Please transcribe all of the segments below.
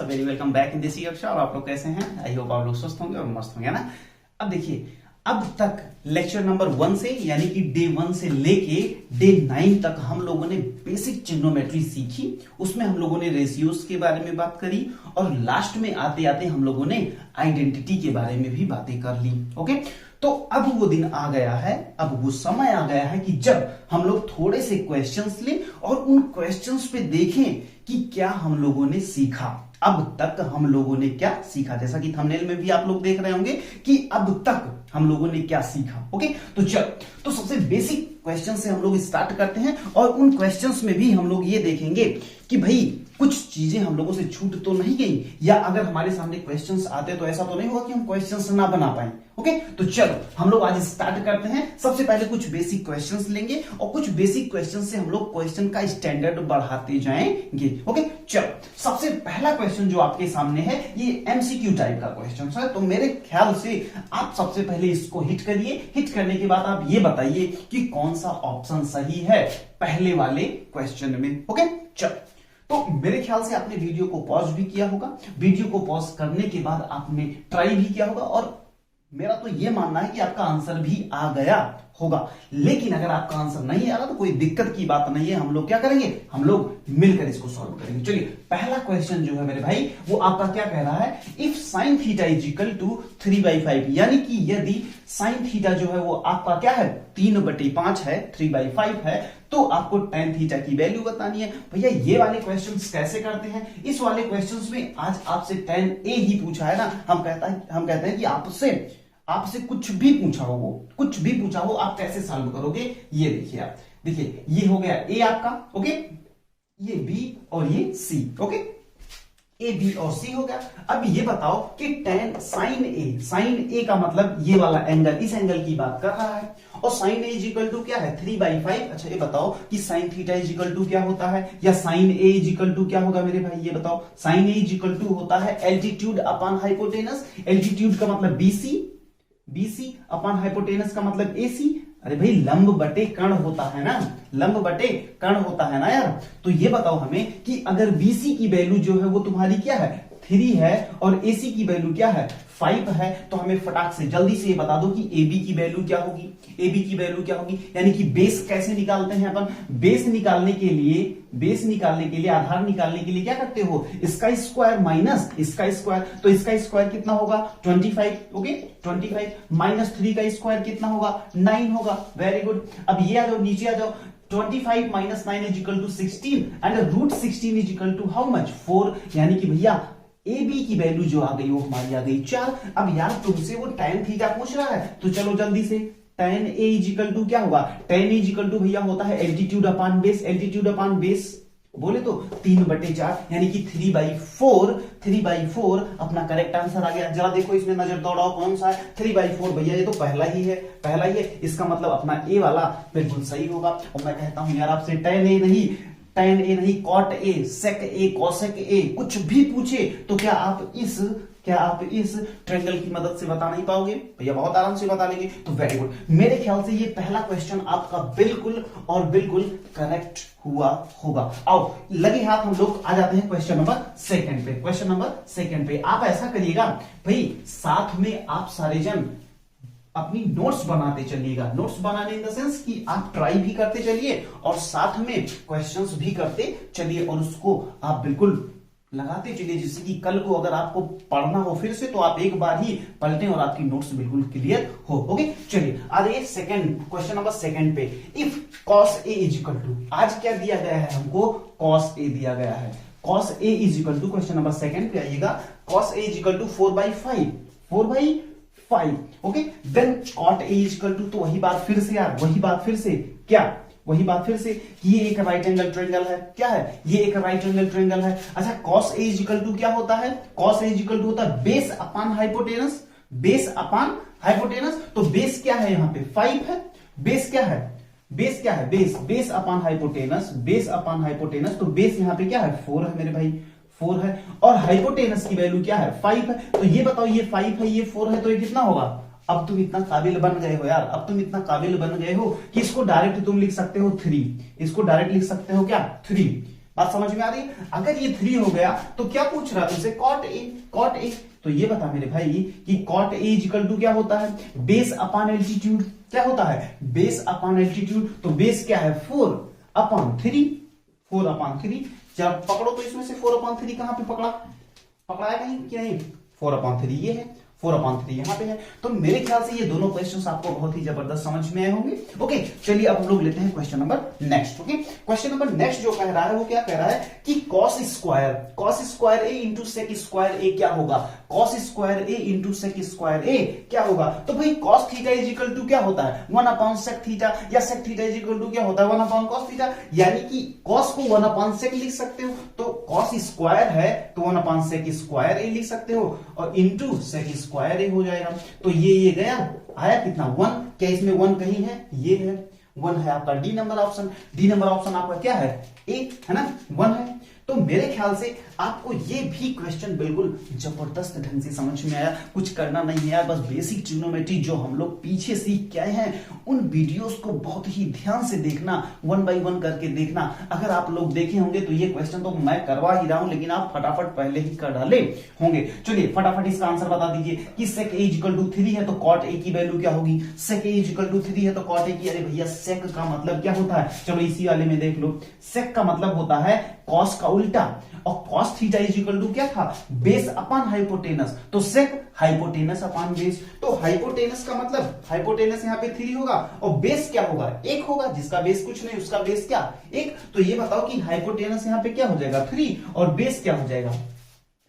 Very welcome back in देसी कक्षा। और आप लोग कैसे हैं? आई होप आप लोग स्वस्थ होंगे और मस्त होंगे ना। अब देखिए, अब तक लेक्चर नंबर 1 से यानी कि डे 1 से लेके डे 9 तक हम लोगों ने बेसिक ट्रिग्नोमेट्री सीखी। उसमें हम लोगों ने रेशियोज के बारे में बात करी और लास्ट में आते आते हम लोगों ने आइडेंटिटी के बारे में भी बातें कर ली। ओके, तो अब वो दिन आ गया है, अब वो समय आ गया है कि जब हम लोग थोड़े से क्वेश्चंस लें और उन क्वेश्चंस पे देखें कि क्या हम लोगों ने सीखा। अब तक हम लोगों ने क्या सीखा, जैसा कि थंबनेल में भी आप लोग देख रहे होंगे कि अब तक हम लोगों ने क्या सीखा। ओके, तो चल, तो सबसे बेसिक क्वेश्चन से हम लोग स्टार्ट करते हैं और उन क्वेश्चंस में भी हम लोग ये देखेंगे कि भाई कुछ चीजें हम लोगों से छूट तो नहीं गई, या अगर हमारे सामने क्वेश्चंस आते तो ऐसा तो नहीं होगा कि हम क्वेश्चंस ना बना पाए। ओके, तो चलो हम लोग आज स्टार्ट करते हैं। सबसे पहले कुछ बेसिक क्वेश्चंस लेंगे और कुछ बेसिक क्वेश्चन से हम लोग क्वेश्चन का स्टैंडर्ड बढ़ाते जाएंगे। ओके, चलो सबसे पहला क्वेश्चन जो आपके सामने है ये एमसीक्यू टाइप का क्वेश्चन है। तो मेरे ख्याल से आप सबसे पहले इसको हिट करिए। हिट करने के बाद आप ये बताइए कि कौन सा ऑप्शन सही है पहले वाले क्वेश्चन में। ओके, चलो, तो मेरे ख्याल से आपने वीडियो को पॉज भी किया होगा। वीडियो को पॉज करने के बाद आपने ट्राई भी किया होगा और मेरा तो यह मानना है कि आपका आंसर भी आ गया होगा। लेकिन अगर आपका आंसर नहीं आ रहा तो कोई दिक्कत की बात नहीं है, हम लोग क्या करेंगे, हम लोग मिलकर इसको सॉल्व करेंगे। चलिए, पहला क्वेश्चन जो है मेरे भाई वो आपका क्या कह रहा है, if sine theta is equal to 3/5, यानी कि यदि साइन थीटा जो है वो आपका क्या है 3/5 है, 3/5 है, तो आपको tan थीटा की वैल्यू बतानी है। भैया ये वाले क्वेश्चंस कैसे करते हैं, इस वाले क्वेश्चंस में आज आपसे tan a ही पूछा है ना। हम कहते हैं कि आपसे कुछ भी पूछा हो आप कैसे सॉल्व करोगे। ये देखिए, आप देखिए, ये हो गया ए आपका। ओके, ये बी और ये सी। ओके, ए बी और सी हो गया। अब ये बताओ कि tan साइन ए का मतलब ये वाला एंगल, इस एंगल की बात कर रहा है। और sine A is equal to क्या है 3/5। अच्छा, ये बताओ कि sine theta is equal to क्या होता है, या sine A is equal to क्या होगा मेरे भाई, ये बताओ। Sine A is equal to होता है एल्टीट्यूड अपॉन हाइपोटेनस। एल्टीट्यूड का मतलब बीसी अपॉन हाइपोटेनस का मतलब एसी। अरे भाई लंब बटे कर्ण होता है ना, लंब बटे कर्ण होता है ना यार। तो ये बताओ हमें कि अगर बीसी की वैल्यू जो है वो तुम्हारी क्या है 3 है और एसी की वैल्यू क्या है 5 है, तो हमें फटाक से जल्दी से ये बता दो कि AB की वैल्यू क्या होगी। AB की वैल्यू क्या होगी, यानी कि बेस कैसे निकालते हैं अपन। बेस निकालने के लिए आधार निकालने के लिए क्या करते हो, इसका स्क्वायर माइनस इसका स्क्वायर। तो इसका स्क्वायर कितना होगा 25। ओके, 25 माइनस 3 का स्क्वायर कितना होगा 9 होगा। Very good. अब ये आ जाओ, नीचे आ जाओ। 25 minus 9 is equal to 16 and root 16 is equal to how much 4, यानी कि भैया ए बी की वैल्यू जो आ गई वो हमारी आ गई 4। अब यार तुमसे वो tan थीटा पूछ रहा है, तो चलो जल्दी से tan a is equal to क्या होगा, tan a is equal to भैया होता है altitude upon base. Altitude upon base बोले तो 3/4, यानी कि 3/4 अपना करेक्ट आंसर आ गया। जरा देखो इसमें नजर दौड़ाओ कौन सा है 3/4। भैया ये तो पहला ही है। इसका मतलब अपना ए वाला बिल्कुल सही होगा। और मैं कहता हूं यार आपसे tan a नहीं cot a, sec a, cosec a कुछ भी पूछे तो क्या आप इस ट्रायंगल की मदद से बता नहीं पाओगे? भैया बहुत आराम से बता लेंगे। तो वेरी गुड, मेरे ख्याल से ये पहला क्वेश्चन आपका बिल्कुल और बिल्कुल करेक्ट हुआ होगा। आओ लगे हाथ हम लोग आ जाते हैं क्वेश्चन नंबर सेकंड पे। आप ऐसा करिएगा भाई, साथ में आप सारे जन अपनी नोट्स बनाते चलिएगा। नोट्स बनाने इन द सेंस कि आप ट्राई भी करते चलिए और साथ में क्वेश्चंस भी करते चलिए और उसको आप बिल्कुल लगाते चलिए, जिससे कि कल को अगर आपको पढ़ना हो फिर से तो आप एक बार ही पलटें और आपकी नोट्स बिल्कुल क्लियर हो। ओके, चलिए आ जाइए क्वेश्चन नंबर सेकंड पे। If cos a is equal to, आज क्या दिया गया है हमको, cos a दिया गया है। cos a is equal to, question number second पे आइएगा, cos a is equal to 4/5। Okay, then cot a is equal to, तो वही बात फिर से कि ये एक राइट एंगल ट्रायंगल है। क्या है ये, एक राइट एंगल ट्रायंगल है। अच्छा, cos a is equal to क्या होता है, cos a is equal to होता है बेस अपॉन हाइपोटेनस। तो बेस क्या है यहाँ पे 5 है। बेस क्या है बेस अपॉन हाइपोटेनस। तो बेस यहाँ पे क्या है 4 है मेरे भाई, 4 है। और हाइपोटेनस की वैल्यू क्या है 5 है। तो ये बताओ, ये 5 है, ये 4 है, तो ये कितना होगा। अब तुम इतना काबिल बन गए हो यार, कि इसको डायरेक्ट तुम लिख सकते हो 3। इसको डायरेक्ट लिख सकते हो क्या 3। बात समझ में आ रही है? अगर ये 3 हो गया तो क्या पूछ रहा है तुमसे? Cot A. तो ये बता मेरे भाई कि कॉट ए इक्वल टू क्या होता है? Base upon altitude. क्या होता है? Base upon altitude. तो बेस क्या है? 4/3। 4/3 जब पकड़ो तो इसमें से 4/3 कहां पे पकड़ा है कहीं कि नहीं? 4/3 ये है, 4/3 यहां पे है। तो मेरे ख्याल से ये दोनों क्वेश्चंस आपको बहुत ही जबरदस्त समझ में आए होंगे। ओके, चलिए अब हम लोग लेते हैं question number next. Okay, question number next जो कह रहा है वो क्या कह रहा है कि cos square A into sec square A क्या होगा? cos square A into sec square A क्या होगा? तो भाई cos theta is equal to क्या होता है? 1/sec थीटा, या sec theta is equal to क्या होता है? 1/cos theta. यानी कि cos को 1/sec लिख सकते हो, तो cos स्क्वायर है तो 1/sec स्क्वायर ए लिख सकते हो, और इंटू sec स्क्वायर ए हो जाएगा। तो ये गया, आया कितना? 1। क्या इसमें 1 कहीं है? ये है 1 है आपका D number option. D number option आपका क्या है? ए है ना, 1 है। तो मेरे ख्याल से आपको ये भी क्वेश्चन बिल्कुल जबरदस्त ढंग से समझ में आया। कुछ करना नहीं है यार, बस बेसिक ट्रिग्नोमेट्री जो हम लोग पीछे सीख के आए हैं उन वीडियोस को बहुत ही ध्यान से देखना, 1 बाय 1 करके देखना। अगर आप लोग देखे होंगे तो ये क्वेश्चन तो मैं करवा ही रहा हूं, लेकिन आप फटाफट पहले ही कर डाले होंगे। चलिए फटाफट इसका आंसर बता दीजिए कि sec a इक्वल टू 3 है तो cot a की वैल्यू क्या होगी? sec a इक्वल टू 3 है तो cot a की, अरे भैया sec का मतलब क्या होता है? चलो इसी वाले में देख लो। sec का मतलब होता है cos का उल्टा, और cos theta is equal to क्या था? Base upon hypotenuse. तो sec हाइपोटेनस अपॉन बेस। तो हाइपोटेनस का मतलब हाइपोटेनस यहाँ पे 3 होगा, और बेस क्या होगा? 1 होगा। जिसका बेस कुछ नहीं उसका बेस क्या? 1। तो ये बताओ कि हाइपोटेनस यहाँ पे क्या हो जाएगा? 3, और बेस क्या हो जाएगा?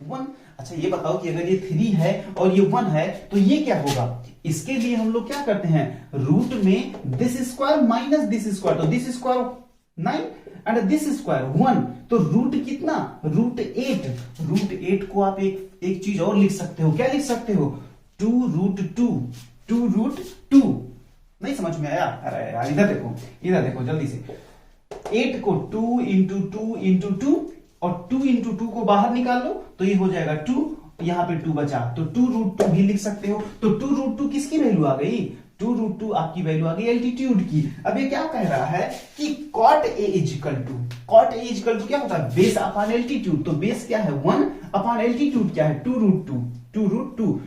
1। अच्छा ये बताओ कि अगर ये 3 है और ये 1 है तो ये क्या होगा? इसके लिए हम लोग क्या करते हैं? रूट में this square minus this square, तो this square 9 and this square 1, तो रूट कितना? रूट 8। रूट 8 को आप एक चीज और लिख सकते हो। क्या लिख सकते हो? 2√2। 2√2। नहीं समझ में आया? अरे यार इधर देखो जल्दी से। 8 को 2 इंटू 2 इंटू 2, और 2 इंटू 2 को बाहर निकाल लो तो ये हो जाएगा 2, यहां पे 2 बचा, तो 2√2 भी लिख सकते हो। तो 2√2 किसकी वैल्यू आ गई? 2√2 आपकी वैल्यू आ गई एल्टीट्यूड की। अब ये क्या कह रहा है कि cot a इक्वल टू क्या होता है? Base upon altitude. तो बेस क्या है? 1 अपॉन एल्टीट्यूड क्या है? 2√2।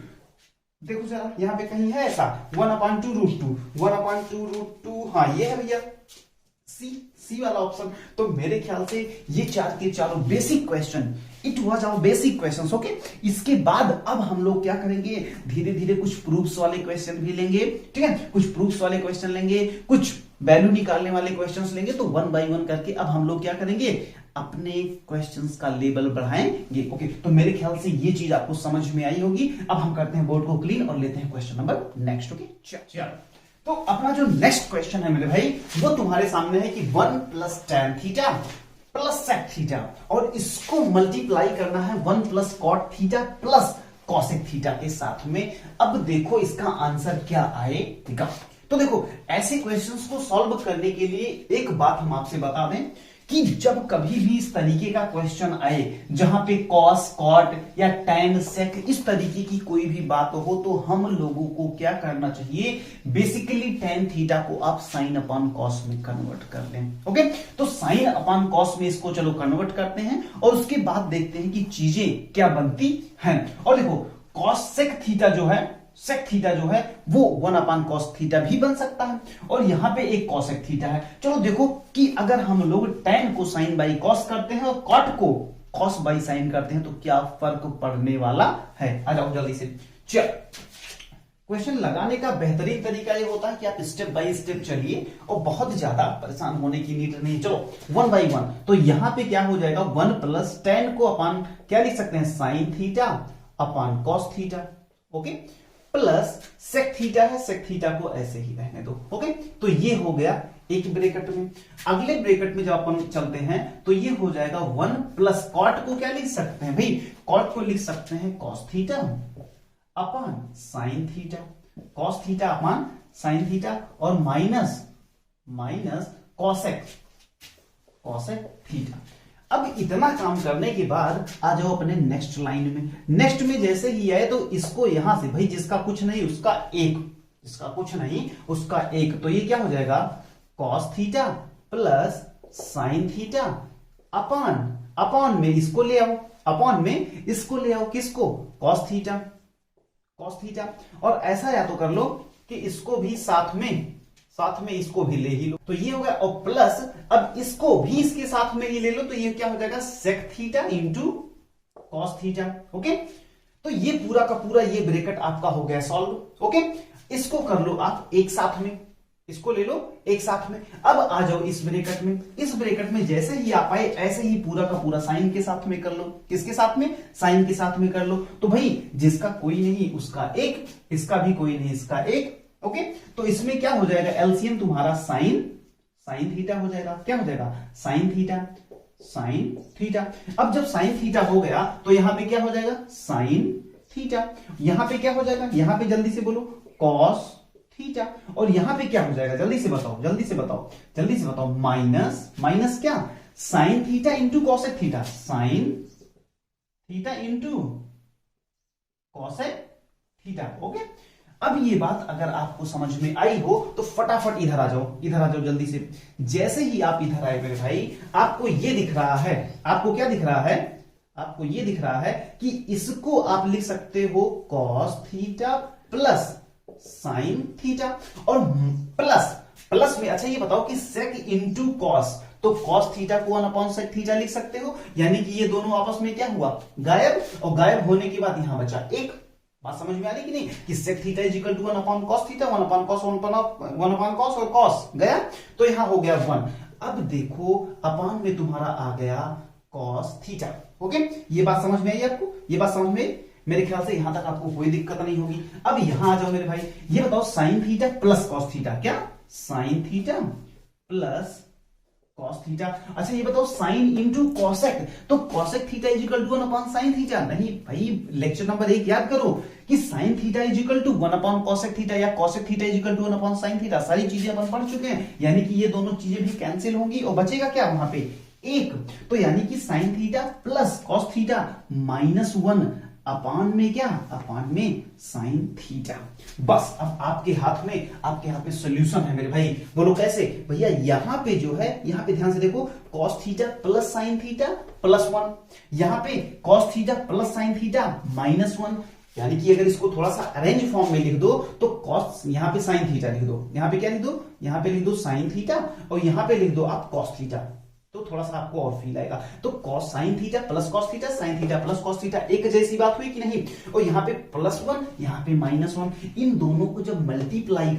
देखो जरा यहां पे कहीं है ऐसा? 1/2√2, 1/2√2। हाँ ये है भैया, सी वाला ऑप्शन। तो मेरे ख्याल से ये चार के चारों basic question, it was our basic questions. Okay, इसके बाद अब हम लोग क्या करेंगे? धीरे धीरे कुछ प्रूफ्स वाले क्वेश्चन भी लेंगे, ठीक है? कुछ प्रूफ्स वाले क्वेश्चन लेंगे, कुछ वैल्यू निकालने वाले क्वेश्चंस लेंगे। तो 1 बाय 1 करके अब हम लोग क्या करेंगे? अपने क्वेश्चंस का लेवल बढ़ाएंगे। ओके, तो मेरे ख्याल से ये चीज आपको समझ में आई होगी। अब हम करते हैं बोर्ड को क्लीन और लेते हैं क्वेश्चन नंबर नेक्स्ट। ओके चलो, तो अपना जो नेक्स्ट क्वेश्चन है मेरे भाई वो तुम्हारे सामने है कि 1 + tan theta plus sec theta, और इसको मल्टीप्लाई करना है 1 + cot theta plus cosec theta के साथ में। अब देखो इसका आंसर क्या आएगा। तो देखो ऐसे क्वेश्चंस को सॉल्व करने के लिए एक बात हम आपसे बता दें कि जब कभी भी इस तरीके का क्वेश्चन आए जहां पे cos, cot या tan, sec इस तरीके की कोई भी बात हो, तो हम लोगों को क्या करना चाहिए? बेसिकली tan थीटा को आप sin अपॉन cos में कन्वर्ट कर लें। ओके, तो sin अपॉन cos में इसको चलो कन्वर्ट करते हैं, और उसके बाद देखते हैं कि चीजें क्या बनती हैं। और देखो cos sec थीटा जो है, sec थीटा जो है वो 1/cos थीटा भी बन सकता है, और यहां पे एक cosec थीटा है। चलो देखो कि अगर हम लोग tan को sin बाई cos करते हैं और cot को cos बाई sin करते हैं तो क्या फर्क पड़ने वाला है? आ जाओ जल्दी से। चल, क्वेश्चन लगाने का बेहतरीन तरीका ये होता है कि आप स्टेप बाय स्टेप चलिए और बहुत ज्यादा परेशान होने की नीड नहीं। चलो 1 बाय 1, तो यहां पे क्या हो जाएगा? 1 + tan को अपॉन क्या लिख सकते हैं? sin theta upon cos theta. Okay, plus sec theta है, sec थीटा को ऐसे ही रहने दो। ओके, तो ये हो गया एक ब्रैकेट में। अगले ब्रैकेट में जब अपन चलते हैं तो ये हो जाएगा 1 + cot को क्या लिख सकते हैं भाई? cot को लिख सकते हैं cos theta upon sin theta, cos theta upon sin theta, और माइनस cosec थीटा। अब इतना काम करने के बाद आ जाओ अपने नेक्स्ट लाइन में। नेक्स्ट में जैसे ही आए तो इसको यहां से भाई जिसका कुछ नहीं उसका 1, जिसका कुछ नहीं उसका 1, तो ये क्या हो जाएगा? cos theta plus sin theta upon upon में इसको ले आओ, अपॉन में इसको ले आओ, किसको, कॉस थीटा, कॉस थीटा। और ऐसा या तो कर लो कि इसको भी साथ में इसको भी ले ही लो, तो ये हो गया। और प्लस अब इसको भी इसके साथ में ही ले लो, तो ये क्या हो जाएगा, sec theta into cos theta. Okay, तो ये पूरा का पूरा ये ब्रैकेट आपका हो गया सॉल्व। ओके, इसको कर लो आप एक साथ में, इसको ले लो एक साथ में। अब आ जाओ इस ब्रैकेट में, इस ब्रैकेट में जैसे ही आप आए ऐसे ही पूरा का पूरा साइन के साथ में कर लो। किसके साथ में, साइन के साथ में कर लो। तो भाई जिसका कोई नहीं उसका एक, इसका भी कोई नहीं इसका एक। ओके, तो इसमें क्या हो जाएगा, एलसीएम तुम्हारा साइन थीटा हो जाएगा। क्या हो जाएगा, साइन थीटा। अब जब साइन थीटा हो गया तो यहां पे क्या हो जाएगा, साइन थीटा। यहां पे क्या हो जाएगा, यहां पे जल्दी से बोलो, कॉस थीटा। और यहां पे क्या हो जाएगा, जल्दी से बताओ, माइनस क्या, sine theta into cosec theta, sine theta into cosec theta. Okay, अब ये बात अगर आपको समझ में आई हो तो फटाफट इधर आ जाओ जल्दी से। जैसे ही आप इधर आए मेरे भाई, आपको ये दिख रहा है, आपको क्या दिख रहा है, आपको ये दिख रहा है कि इसको आप लिख सकते हो cos theta plus sine theta. और प्लस में अच्छा ये बताओ कि सेक इंटू कॉस, तो कॉस थीटा को 1 सेक थीटा लिख सकते हो, यानी कि ये दोनों आपस में क्या हुआ, गायब। और गायब होने के बाद यहां बचा एक। बात समझ में आ रही कि नहीं, कि sec theta is equal to 1 cos theta, 1 cos और कॉस गया, तो यहां हो गया 1। अब देखो अपान में तुम्हारा आ गया कॉस थीटा। ओके, ये बात समझ में आई आपको, ये बात समझ में, मेरे ख्याल से यहां तक आपको कोई दिक्कत नहीं होगी। अब यहां आ जाओ मेरे भाई, ये बताओ sine theta plus cos theta, क्या, sine theta plus cos theta. अच्छा ये बताओ साइन इंटू कॉसेक, तो cosec theta is equal to 1 sine theta. नहीं भाई, लेक्चर नंबर 1 याद करो कि sine theta is equal to 1 cosec theta या cosec theta is equal to 1 sine theta. सारी चीजें अपन पढ़ चुके हैं, यानी कि ये दोनों चीजें भी कैंसिल होंगी और बचेगा क्या वहां पे, एक। तो यानी कि sine theta plus cos theta -1 अपान में क्या, अपान में साइन थीटा। बस अब आपके हाथ में सॉल्यूशन है मेरे भाई। बोलो कैसे भैया, यहां पे जो है, यहां पे ध्यान से देखो, cos theta plus sine theta +1, यहां पे cos theta plus sine theta -1। यानी कि अगर इसको थोड़ा सा अरेंज फॉर्म में लिख दो तो कॉस, यहां पे साइन थीटा लिख दो, यहां पे क्या लिख दो, यहां पे लिख दो साइन थीटा और यहां पे लिख दो आप कॉस थीटा, तो थोड़ा सा आपको और फील आएगा। तो cos sine theta plus cos theta, sign theta plus cos theta, एक जैसी बात हुई कि नहीं। और यहाँ पे +1, यहाँ पे -1, इन दोनों को जब मल्टीप्लाई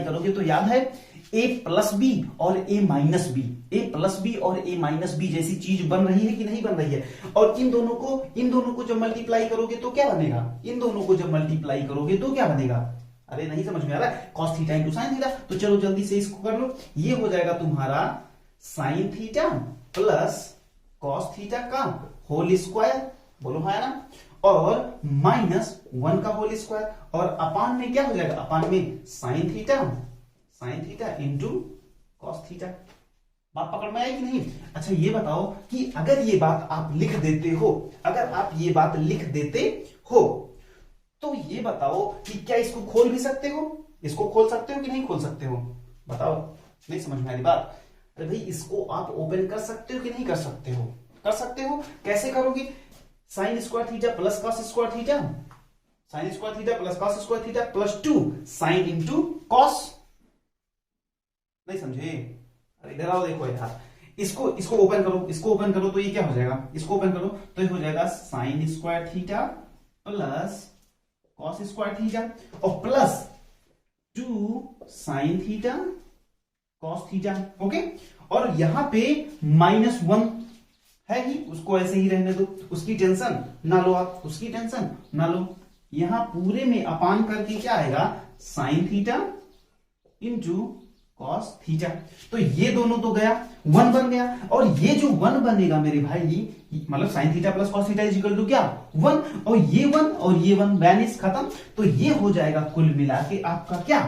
करोगे, तो याद है a प्लस बी और a माइनस बी, और a माइनस बी जैसी चीज बन रही है कि नहीं बन रही है। और इन दोनों को जब मल्टीप्लाई करोगे तो क्या बनेगा, अरे नहीं समझ में आ रहा है, cos theta into sine theta. तो चलो जल्दी से इसको कर लो, ये हो जाएगा तुम्हारा sign theta plus cos theta का होल स्क्वायर, बोलो है ना, और -1 का होल स्क्वायर, और अपान में क्या हो जाएगा, अपान में sine theta into cos theta. बात पकड़ में आई कि नहीं। अच्छा ये बताओ कि अगर ये बात आप लिख देते हो, तो ये बताओ कि क्या इसको खोल भी सकते हो, कि नहीं खोल सकते हो, बताओ। नहीं समझ में आ रही बात, अरे भाई इसको आप ओपन कर सकते हो कि नहीं कर सकते हो, कैसे करोगे, sign square theta plus cos square theta, +2 sine into cos. नहीं समझे, अरे इधर आओ, देखो यार, इसको ओपन करो तो ये क्या हो जाएगा, इसको ओपन करो तो ये हो जाएगा sign square theta plus cos square theta और +2 sign theta cos theta. Okay, और यहां पे -1 है ही, उसको ऐसे ही रहने दो, उसकी टेंशन ना लो यहां पूरे में अपान करके क्या आएगा, sine theta into cos theta. तो ये दोनों तो गया, 1 बन गया, और ये जो 1 बनेगा मेरे भाई, मतलब sine theta plus cos theta is equal to क्या, 1, और ये 1 बैनिस खत्म। तो ये हो जाएगा कुल मिला के आपका क्या,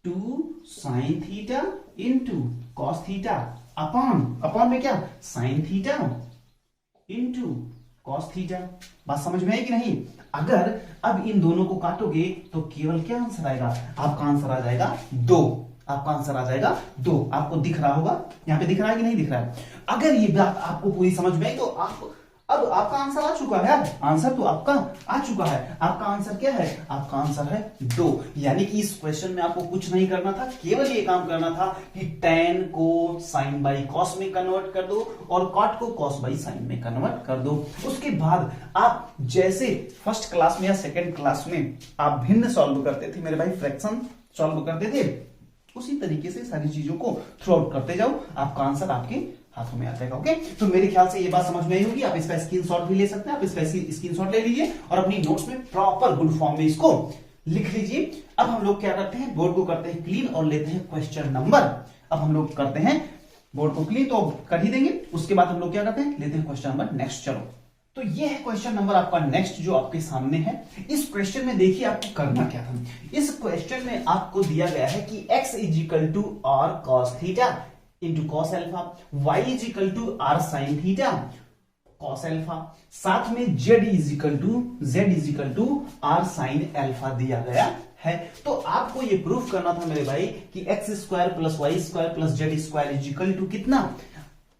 2 sine theta into cos theta upon में क्या, sine theta into cos theta. बात समझ में आई कि नहीं। अगर अब इन दोनों को काटोगे तो केवल क्या आंसर आएगा, आपका आंसर आ जाएगा 2। आपका आंसर आ जाएगा 2। आपको दिख रहा होगा, यहां पे दिख रहा है कि नहीं दिख रहा है? अगर ये बात आपको पूरी समझ में आई तो आप अब आपका आंसर आ चुका है यार, आंसर तो आपका आ चुका है। आपका आंसर क्या है? आपका आंसर है 2। यानी कि इस क्वेश्चन में आपको कुछ नहीं करना था, केवल ये काम करना था कि tan को sin बाई cos में कन्वर्ट कर दो और cot को cos बाई sin में कन्वर्ट कर दो। उसके बाद आप जैसे फर्स्ट क्लास में या सेकेंड क्लास में आप भिन्न सॉल्व करते थे मेरे भाई, फ्रैक्शन सॉल्व करते थे, उसी तरीके से सारी चीजों को थ्रू आउट करते जाओ, आपका आंसर आपके हाथों में आ जाएगा। ओके, तो मेरे ख्याल से ये बात समझ में आई होगी। आप इसका स्क्रीनशॉट भी ले सकते हैं, आप इसका स्क्रीनशॉट ले लीजिए और अपनी नोट्स में प्रॉपर गुड फॉर्म में इसको लिख लीजिए। अब हम लोग क्या करते हैं, बोर्ड को करते हैं क्लीन और लेते हैं क्वेश्चन नंबर। अब हम लोग करते हैं बोर्ड को क्लीन तो कर ही देंगे, उसके बाद हम लोग क्या करते हैं, लेते हैं क्वेश्चन नंबर नेक्स्ट। चलो, तो ये है क्वेश्चन नंबर आपका नेक्स्ट जो आपके सामने है। इस क्वेश्चन में देखिए आपको करना क्या था। इस क्वेश्चन में आपको दिया गया है कि x is equal to R cos theta into cos alpha, y is equal to R sine theta cos alpha, साथ में z is equal to R sine alpha दिया गया है। तो आपको ये प्रूफ करना था मेरे भाई कि x square plus Y square plus Z square is equal to कितना,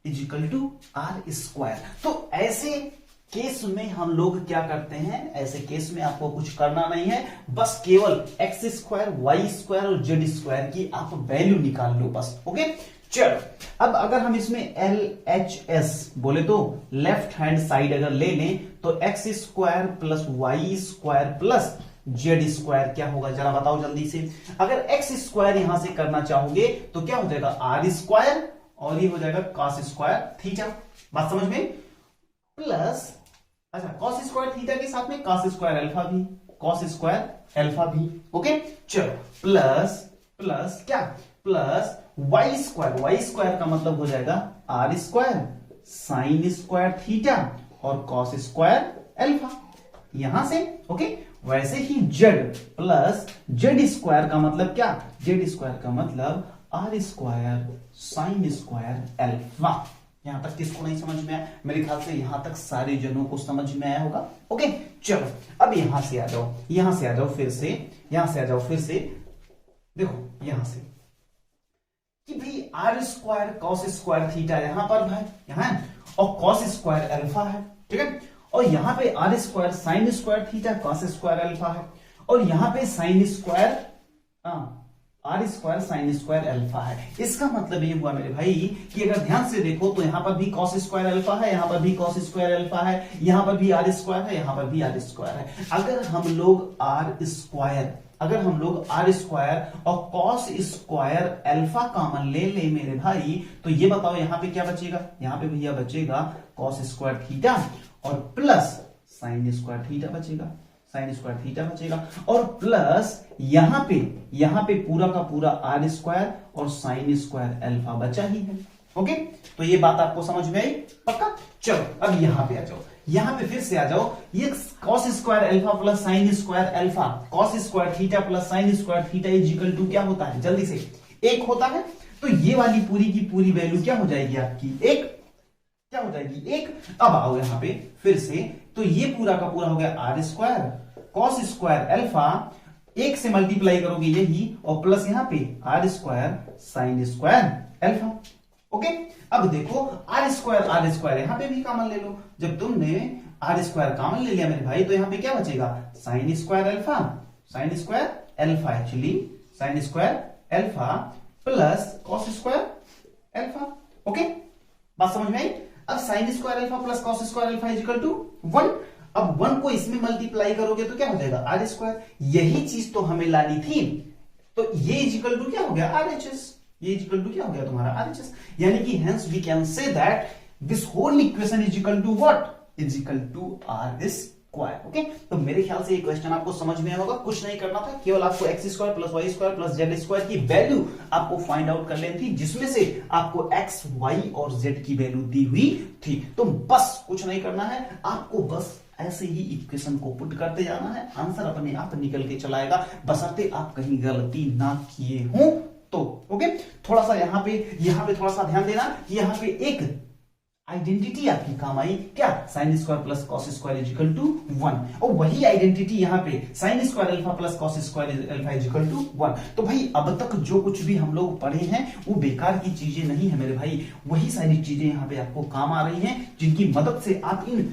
is equal to are square. तो ऐसे केस में हम लोग क्या करते हैं, ऐसे केस में आपको कुछ करना नहीं है, बस केवल एक्स स्क्वायर वाई स्क्वायर और जेड स्क्वायर की आप वैल्यू निकाल लो बस। ओके, चलो अब अगर हम इसमें एल एच एस बोले तो लेफ्ट हैंड साइड अगर ले लें तो X square plus Y square plus Z square क्या होगा, जरा बताओ जल्दी से। अगर एक्स स्क्वायर यहां से करना चाहोगे तो क्या हो जाएगा, आर स्क्वायर और ये हो जाएगा कॉस स्क्वायर थीटा। बात समझ में? प्लस अच्छा कॉस स्क्वायर थीटा के साथ में कॉस स्क्वायर अल्फा भी, कॉस स्क्वायर अल्फा भी। ओके, चलो प्लस प्लस क्या, प्लस वाई स्क्वायर का मतलब हो जाएगा R square sine square theta और कॉस स्क्वायर अल्फा यहां से। ओके, वैसे ही जेड प्लस जेड स्क्वायर का मतलब क्या, जेड स्क्वायर का मतलब R square sine square alpha. यहां तक किसको नहीं समझ में आया? मेरे ख्याल से यहां तक सारे जनों को समझ में आया होगा। ओके, चलो अब यहां से आ जाओ, यहां से आ जाओ फिर से, यहां से आ जाओ फिर से। देखो यहां से कि भाई R square cos square theta यहां पर भाई यहां और कॉस स्क्वायर अल्फा है, ठीक है, और यहां पे R square sine square theta cos square alpha है, और यहां पे sine square R square sine square alpha है। इसका मतलब ये हुआ मेरे भाई कि अगर ध्यान से देखो तो यहां पर भी कॉस स्क्वायर अल्फा है, यहां पर भी कॉस स्क्वायर अल्फा है, यहां पर भी आर स्क्वायर है, यहां पर भी आर स्क्वायर है। अगर हम लोग आर स्क्वायर और कॉस स्क्वायर अल्फा कॉमन ले ले मेरे भाई, तो ये बताओ यहां पे क्या बचेगा, यहां पे भैया बचेगा कॉस स्क्वायर थीटा और प्लस साइन स्क्वायर थीटा बचेगा, साइन स्क्वायर थीटा बचेगा, और प्लस यहां पे पूरा का पूरा आर स्क्वायर और साइन स्क्वायर अल्फा बचा ही है। ओके, तो ये बात आपको समझ में आई पक्का? चलो अब यहां पे आ जाओ, यहां पे फिर से आ जाओ। ये cos square alpha plus sine square alpha, cos square theta plus sine square theta is equal to क्या होता है, जल्दी से 1 होता है। तो ये वाली पूरी की पूरी वैल्यू क्या हो जाएगी आपकी, 1 क्या हो जाएगी, 1। अब आओ यहां पे फिर से, तो ये पूरा का पूरा हो गया R square cos square alpha, 1 से मल्टीप्लाई करोगे यही, और प्लस यहां पे R square sine square alpha. Okay, अब देखो आर स्क्वायर यहां पे भी कॉमन ले लो। जब तुमने आर स्क्वायर कॉमन ले लिया मेरे भाई, तो यहां पे क्या बचेगा, sine square alpha actually sine square alpha plus cos square alpha. Okay, बात समझ में आई? अब sine square alpha plus cos square alpha is equal to 1। अब 1 को इसमें मल्टीप्लाई करोगे तो क्या हो जाएगा, आर स्क्वायर। यही चीज तो हमें लानी थी, तो ये इज इक्वल टू क्या हो गया, आर एच एस। ये इज इक्वल टू क्या हो गया तुम्हारा, आर एच एस। यानी कि hence we can say that this whole equation is equal to what, is equal to are square. Okay, तो मेरे ख्याल से ये क्वेश्चन आपको समझ में आया होगा। कुछ नहीं करना था, केवल आपको X square plus Y square plus Z square की वैल्यू आपको फाइंड आउट कर लेनी थी, जिसमें से आपको एक्स वाई और जेड की वैल्यू दी हुई थी। तो बस कुछ नहीं करना है, आपको बस ऐसे ही इक्वेशन को पुट करते जाना है, आंसर अपने आप निकल के चलाएगा, बशर्ते आप कहीं गलती ना किए हो तो। ओके, थोड़ा सा यहां पे थोड़ा सा ध्यान देना कि यहां पे एक आइडेंटिटी आपकी काम आई क्या, sine square plus cos square is equal to 1, और वही आइडेंटिटी यहाँ पे sine square alpha plus cos square alpha is equal to 1। तो भाई अब तक जो कुछ भी हम लोग पढ़े हैं वो बेकार की चीजें नहीं है मेरे भाई, वही सारी चीजें यहाँ पे आपको काम आ रही हैं, जिनकी मदद से आप इन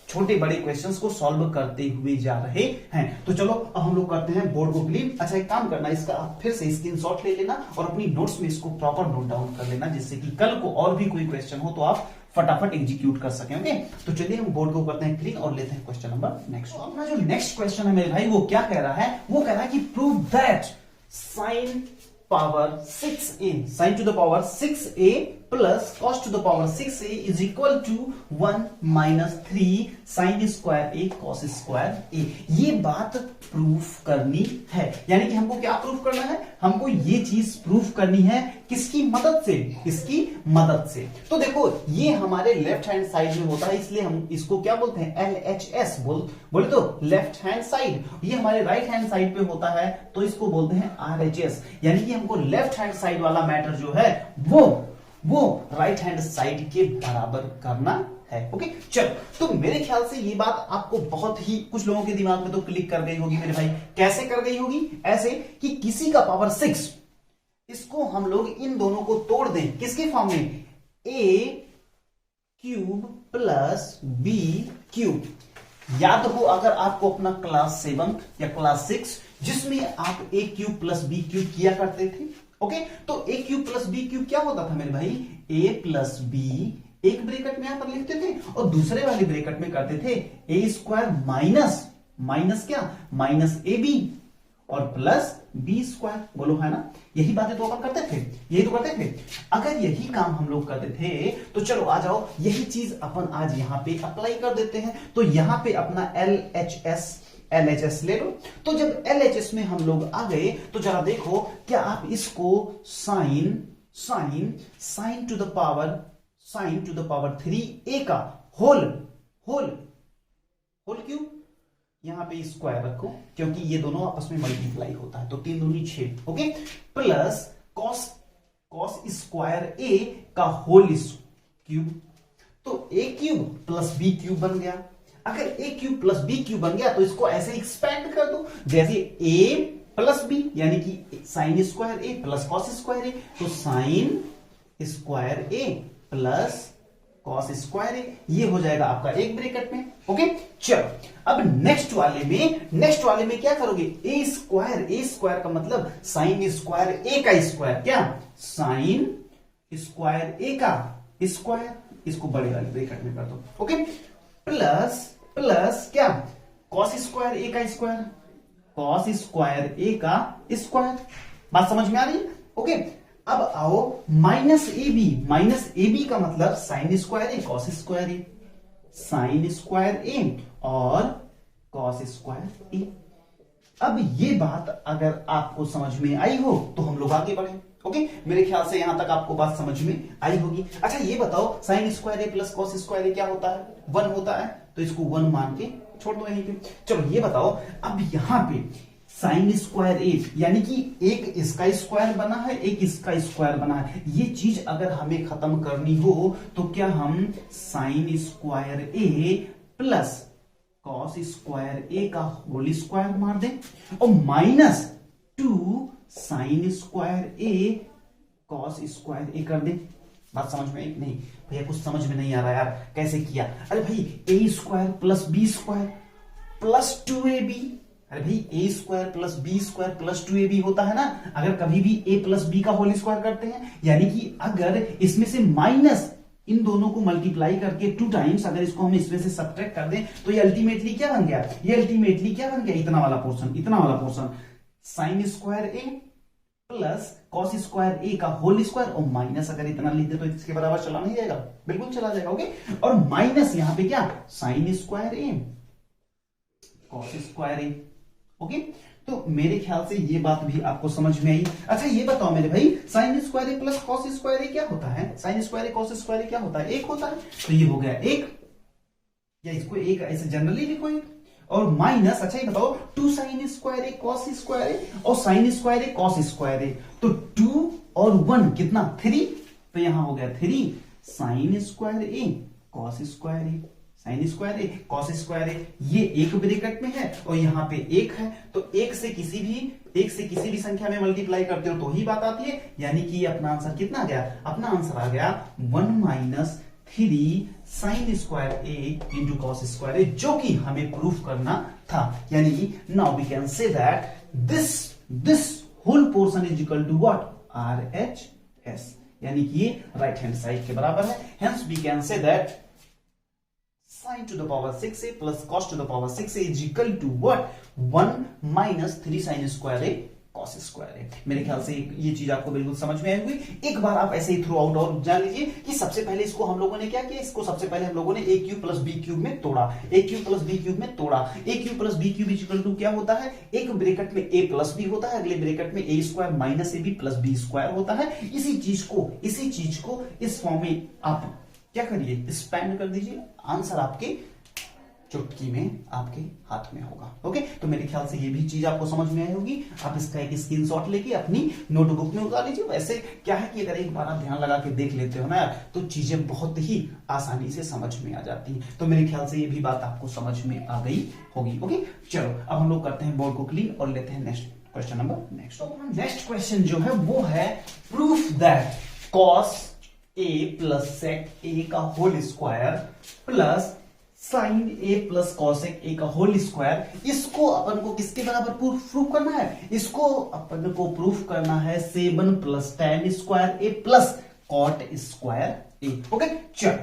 छोटे बड़े क्वेश्चंस को सॉल्व करते हुए जा रहे हैं। तो चलो अब हम लोग करते हैं बोर्ड को क्लीन। अच्छा एक काम करना, इसका आप फिर से स्क्रीनशॉट ले लेना और अपनी नोट्स में इसको प्रॉपर नोट डाउन कर लेना, जिससे कि कल को और भी कोई क्वेश्चन हो तो आप फटाफट एग्जीक्यूट कर सकें। ओके, तो चलिए हम बोर्ड को करते हैं क्लीन और लेते हैं क्वेश्चन नंबर नेक्स्ट। अपना जो नेक्स्ट क्वेश्चन है मेरे भाई वो क्या कह रहा है, वो कह रहा है कि prove that sine power 6a sine to the power 6a plus cos to the power 6a is equal to 1 minus 3 sine square a cos square a. ये बात प्रूफ करनी है, यानी कि हमको क्या प्रूफ करना है, हमको ये चीज प्रूफ करनी है किसकी मदद से, किसकी मदद से। तो देखो ये हमारे लेफ्ट हैंड साइड में होता है, इसलिए हम इसको क्या बोलते हैं, LHS बोले तो लेफ्ट हैंड साइड। ये हमारे राइट हैंड साइड पे होता है तो इसको बोलते हैं RHS, यानी कि हमको लेफ्ट हैंड साइड वाला मैटर जो है वो राइट हैंड साइड के बराबर करना है। ओके चलो, तो मेरे ख्याल से ये बात आपको बहुत ही कुछ लोगों के दिमाग में तो क्लिक कर गई होगी मेरे भाई। कैसे कर गई होगी, ऐसे कि किसी का पावर 6, इसको हम लोग इन दोनों को तोड़ दें किसके फॉर्म में, a cube plus b cube. याद हो अगर आपको अपना क्लास 7 या क्लास 6 जिसमें आप a cube plus b cube किया करते थे, ओके तो a cube plus b cube क्या होता था मेरे भाई, a प्लस b एक ब्रैकेट में यहां पर लिखते थे और दूसरे वाले ब्रैकेट में करते थे a स्क्वायर माइनस क्या, माइनस ab और प्लस b स्क्वायर। बोलो है ना, यही बातें तो अपन करते थे, यही तो करते थे। अगर यही काम हम लोग करते थे तो चलो आ जाओ यही चीज अपन आज यहां पे अप्लाई कर देते हैं। तो यहां पे अपना LHS ले लो। तो जब LHS में हम लोग आ गए तो जरा देखो क्या आप इसको sign to the power 3a का होल क्यूब, यहां पे स्क्वायर रखो क्योंकि ये दोनों आपस में मल्टीप्लाई होता है, तो 3 दूनी 6, okay plus cos square a का होल क्यूब। तो a cube plus b cube बन गया। अगर a cube plus b cube बन गया तो इसको ऐसे एक्सपेंड कर दो, जैसे a प्लस b यानी कि sine square a plus cos square a, तो sine square a plus cos square a, ये हो जाएगा आपका एक ब्रैकेट में। ओके चलो अब नेक्स्ट वाले में क्या करोगे, a स्क्वायर का मतलब साइन स्क्वायर a का स्क्वायर, क्या साइन स्क्वायर a का स्क्वायर, इसको बड़े वाले ब्रैकेट में कर दो। ओके प्लस क्या, कॉस स्क्वायर a का स्क्वायर, कॉस स्क्वायर a का स्क्वायर। बात समझ में आ रही है, ओके अब आओ माइनस ए बी का मतलब sign square a cos square A, sign square ए और कॉस स्क्वायर ए। अब ये बात अगर आपको समझ में आई हो तो हम लोग आगे बढ़े। ओके मेरे ख्याल से यहां तक आपको बात समझ में आई होगी। अच्छा ये बताओ sign square A plus cos square A क्या होता है, 1 होता है, तो इसको 1 मान के छोड़ दो यहीं पे। चलो ये बताओ अब यहां पे साइन स्क्वायर ए यानी कि एक इसका स्क्वायर बना है एक इसका स्क्वायर बना है, ये चीज अगर हमें खत्म करनी हो तो क्या हम साइन स्क्वायर ए प्लस कॉस स्क्वायर ए का होल स्क्वायर मार दें और minus 2 sign square a cos square ए कर दें। बात समझ में नहीं भैया, कुछ समझ में नहीं आ रहा यार, कैसे किया? अरे भाई a square plus b square plus 2ab, अरे भाई a square plus b square plus 2ab होता है ना, अगर कभी भी a प्लस बी का होल स्क्वायर करते हैं, यानी कि अगर इसमें से माइनस इन दोनों को मल्टीप्लाई करके 2 टाइम्स अगर इसको हम इसमें से सब्ट्रैक्ट कर दें तो ये अल्टीमेटली क्या बन गया, इतना वाला पोर्शन साइन स्क्वायर ए प्लस कॉस स्क्वायर ए का होल स्क्वायर और माइनस अगर इतना लिख दे तो इसके बराबर चला नहीं जाएगा, बिल्कुल चला जाएगा। ओके और माइनस यहां पे क्या sine square a cos square A. Okay तो मेरे ख्याल से ये बात भी आपको समझ में आई। अच्छा ये बताओ मेरे भाई sign square A plus cos square A क्या होता है, sign square a cos square A क्या होता है, 1 होता है, तो ये हो गया 1, या इसको 1 ऐसे जनरली लिखो 1 और माइनस। अच्छा ये बताओ 2 sign square a cos square ए और sign square a cos square ए, तो 2 और 1 कितना 3, तो यहां हो गया 3 sine square a cos square A, sign square a cos square a, ये एक ब्रैकेट में है और यहाँ पे एक है, तो एक से किसी भी संख्या में मल्टीप्लाई करते हो तो ही बात आती है, यानी कि अपना आंसर कितना आ गया, अपना आंसर आ गया 1 - 3 sine square A into cos square A, जो कि हमें प्रूफ करना था। यानी कि now we can say that this whole portion is equal to what, RHS, यानी कि ये राइट हैंड साइड के बराबर है। Hence we can say that sin to the power 6a plus cos to the power 6a is equal to what, 1 - 3 sin square a cos square a। मेरे ख्याल से ये चीज आपको बिल्कुल समझ में आई होगी। एक बार आप ऐसे ही थ्रू आउट और जान लीजिए कि सबसे पहले इसको हम लोगों ने क्या किया, इसको सबसे पहले हम लोगों ने a cube plus b cube में तोड़ा, a cube plus b cube में तोड़ा। a cube plus b cube equal to क्या होता है, एक ब्रैकेट में a प्लस b होता है, अगले ब्रैकेट में a square minus ab plus b square होता है। इसी चीज को इस फॉर्म में आप क्या करिए, एक्सपेंड कर दीजिए, आंसर आपके चुटकी में आपके हाथ में होगा। ओके, तो मेरे ख्याल से ये भी चीज आपको समझ में आई होगी। आप इसका एक स्क्रीनशॉट लेके अपनी नोटबुक में उतार लीजिए। वैसे क्या है कि अगर एक बार आप ध्यान लगा के देख लेते हो ना यार, तो चीजें बहुत ही आसानी से समझ में आ जाती हैं। तो मेरे ख्याल से ये भी बात आपको समझ में आ गई होगी। ओके, चलो अब हम लोग करते हैं बोर्ड को क्लीन और लेते हैं next question number next question जो है वो है proof that cos a plus sec a का whole square plus sine a plus cosec a का होल स्क्वायर, इसको अपन को किसके बराबर प्रूफ करना है, इसको अपन को प्रूफ करना है 7 + tan square a plus cot square a। Okay, चल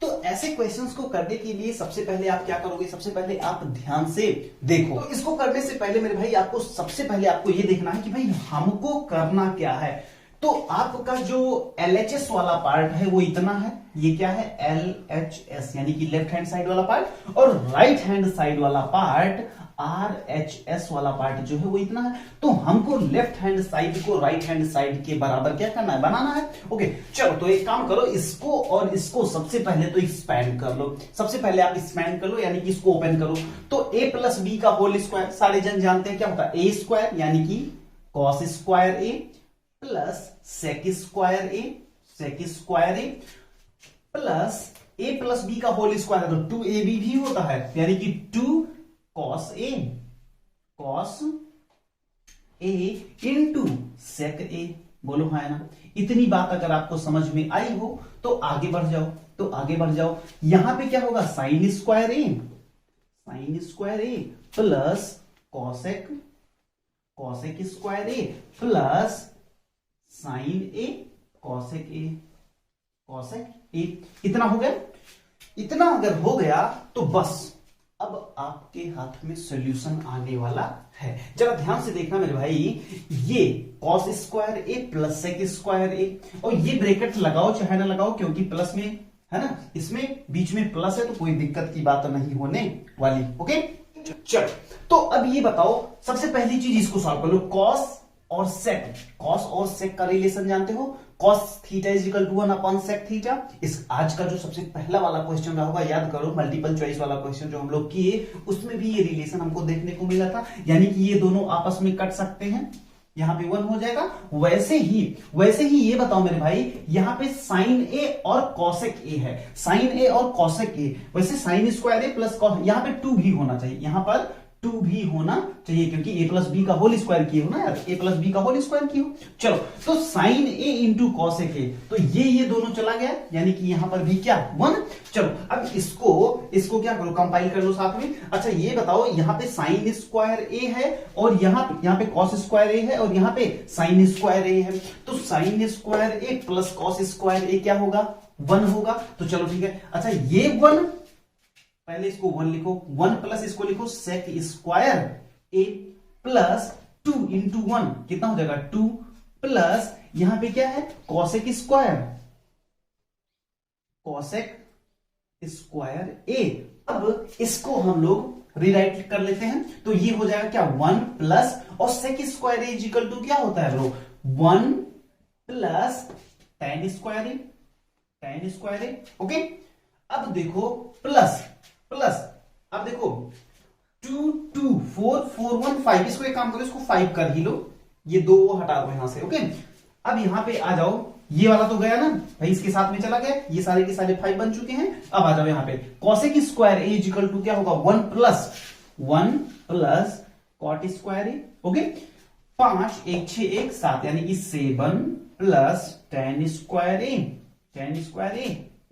तो ऐसे क्वेश्चंस को करने के लिए सबसे पहले आप क्या करोगे, सबसे पहले आप ध्यान से देखो। तो इसको करने से पहले मेरे भाई आपको सबसे पहले आपको ये देखना है कि भाई हमको करना क्या है। तो आपका जो LHS वाला पार्ट है वो इतना है, ये क्या है LHS यानी कि लेफ्ट हैंड साइड वाला पार्ट, और राइट हैंड साइड वाला पार्ट RHS वाला पार्ट जो है वो इतना है। तो हमको लेफ्ट हैंड साइड को राइट हैंड साइड के बराबर क्या करना है, बनाना है। ओके, चलो तो एक काम करो, इसको और इसको सबसे पहले तो एक्सपैंड कर लो। सबसे पहले आप एक्सपैंड कर लो, यानी कि इसको ओपन करो। तो a प्लस b का होल स्क्वायर, सारे जन जानते हैं क्या होता है, a स्क्वायर यानी कि cos square a plus sec square A plus a plus b का होल स्क्वायर, तो 2ab भी होता है, यानी कि 2 cos a into sec a। बोलो हाँ ना, इतनी बात अगर आपको समझ में आई हो तो आगे बढ़ जाओ। यहां पे क्या होगा, साइन स्क्वायर ए प्लस कॉसेक स्क्वायर ए प्लस साइन ए कॉसेक ए। इतना हो गया। इतना अगर हो गया तो बस अब आपके हाथ में सॉल्यूशन आने वाला है। जरा ध्यान से देखना मेरे भाई, ये कॉस स्क्वायर ए प्लस सेक स्क्वायर ए, और ये ब्रैकेट लगाओ चाहे ना लगाओ, क्योंकि प्लस में है ना, इसमें बीच में प्लस है तो कोई दिक्कत की बात नहीं होने वाली। ओके, चलो तो अब ये बताओ, सबसे पहली चीज इसको सॉल्व कर लो। कॉस और सेक का रिलेशन जानते हो, cos theta is equal to 1 sec theta. इस आज का जो सबसे पहला वाला क्वेश्चन रहा होगा, याद करो, मल्टीपल चॉइस वाला क्वेश्चन जो हम लोग किए, उसमें भी ये रिलेशन हमको देखने को मिला था, यानी कि ये दोनों आपस में कट सकते हैं, यहां पे 1 हो जाएगा। वैसे ही ये बताओ मेरे भाई, यहां पे साइन ए और कॉसेक ए है, साइन ए और कॉसेक ए, वैसे साइन स्क्वायर ए प्लस कॉस, यहां पे 2 भी होना चाहिए, यहां पर 2 भी होना चाहिए, क्योंकि a प्लस बी का होल स्क्वायर किए हो ना यार, a प्लस बी का होल स्क्वायर किए हो। चलो तो sine a into cosec A, तो ये दोनों चला गया, यानी कि यहां पर भी क्या 1। चलो अब इसको क्या करो, कंपाइल कर लो साथ में। अच्छा ये बताओ, यहां पे साइन स्क्वायर ए है और यहां पे कॉस स्क्वायर ए है और यहां पे साइन स्क्वायर ए है, तो sign square A plus cos square A क्या होगा, 1 होगा। तो चलो ठीक है। अच्छा ये 1, पहले इसको 1 लिखो, 1 प्लस इसको लिखो सेक स्क्वायर ए प्लस 2 इंटू 1 कितना हो जाएगा 2 प्लस यहां पे क्या है कॉसेक स्क्वायर ए। अब इसको हम लोग रिराइट कर लेते हैं, तो ये हो जाएगा क्या 1 प्लस, और sec square A equal to क्या होता है bro, 1 plus tan square A. Okay, अब देखो प्लस, अब देखो 2 2 4 4 1 5, इसको एक काम करो, इसको 5 कर ही लो, ये 2 हटा दो यहां से। ओके, अब यहां पे आ जाओ, ये वाला तो गया ना भाई, इसके साथ में चला गया, ये सारे के सारे 5 बन चुके हैं। अब आ जाओ यहाँ पे, cosec square A equal to क्या होगा, 1 plus cot square A. Okay, 5 1 6 1 7 यानी कि 7 plus tan square A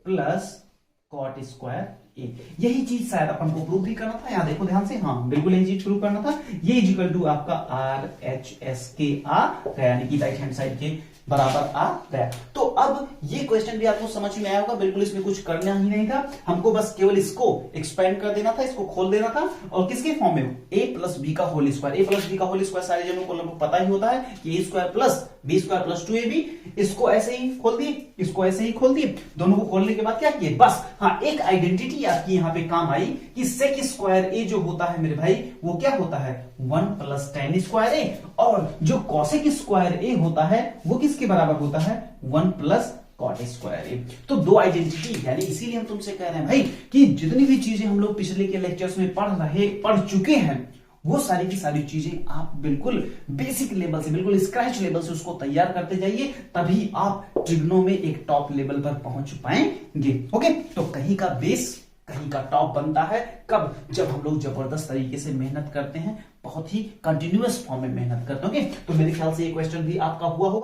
plus cot square A. यही चीज शायद अपन को प्रूव भी करना था, यहां देखो ध्यान से, हाँ बिल्कुल यही चीज प्रूव करना था। ये इक्वल टू आपका आर एच एस के आ गया, यानी कि राइट हैंड साइड के बराबर आ गया। तो अब ये क्वेश्चन भी आपको समझ में आया होगा, बिल्कुल इसमें कुछ करना ही नहीं था, हमको बस केवल इसको एक्सपेंड कर देना था, इसको खोल देना था, और किसके फॉर्म में, a प्लस बी का होल स्क्वायर। ए प्लस बी का होल स्क्वायर सारे जनों को लगभग पता ही होता है कि a square plus b square plus 2ab। इसको ऐसे ही खोल दिए, इसको ऐसे ही खोल दिए, दोनों को खोलने के बाद क्या किए, बस हाँ एक आइडेंटिटी आपकी यहां पे काम आई कि सेक स्क्वायर ए जो होता है मेरे भाई, वो क्या होता है 1 प्लस टेन स्क्वायर ए, और जो कॉसेक स्क्वायर ए होता है वो किसके बराबर होता है, 1 प्लस कॉट स्क्वायर ए। तो दो आइडेंटिटी, यानी इसीलिए हम तुमसे कह रहे हैं भाई कि जितनी भी चीजें हम लोग पिछले के लेक्चर्स में पढ़ चुके हैं, वो सारी की सारी चीजें आप बिल्कुल बेसिक लेवल से, बिल्कुल स्क्रैच लेवल से उसको तैयार करते जाइए, तभी आप ट्रिग्नो में एक टॉप लेवल पर पहुंच पाएंगे। ओके, तो कहीं का बेस कहीं का टॉप बनता है कब, जब हम लोग जबरदस्त तरीके से मेहनत करते हैं, बहुत ही कंटिन्यूअस फॉर्म में मेहनत करते हैं। ओके, तो मेरे ख्याल से ये क्वेश्चन भी आपका हुआ होगा।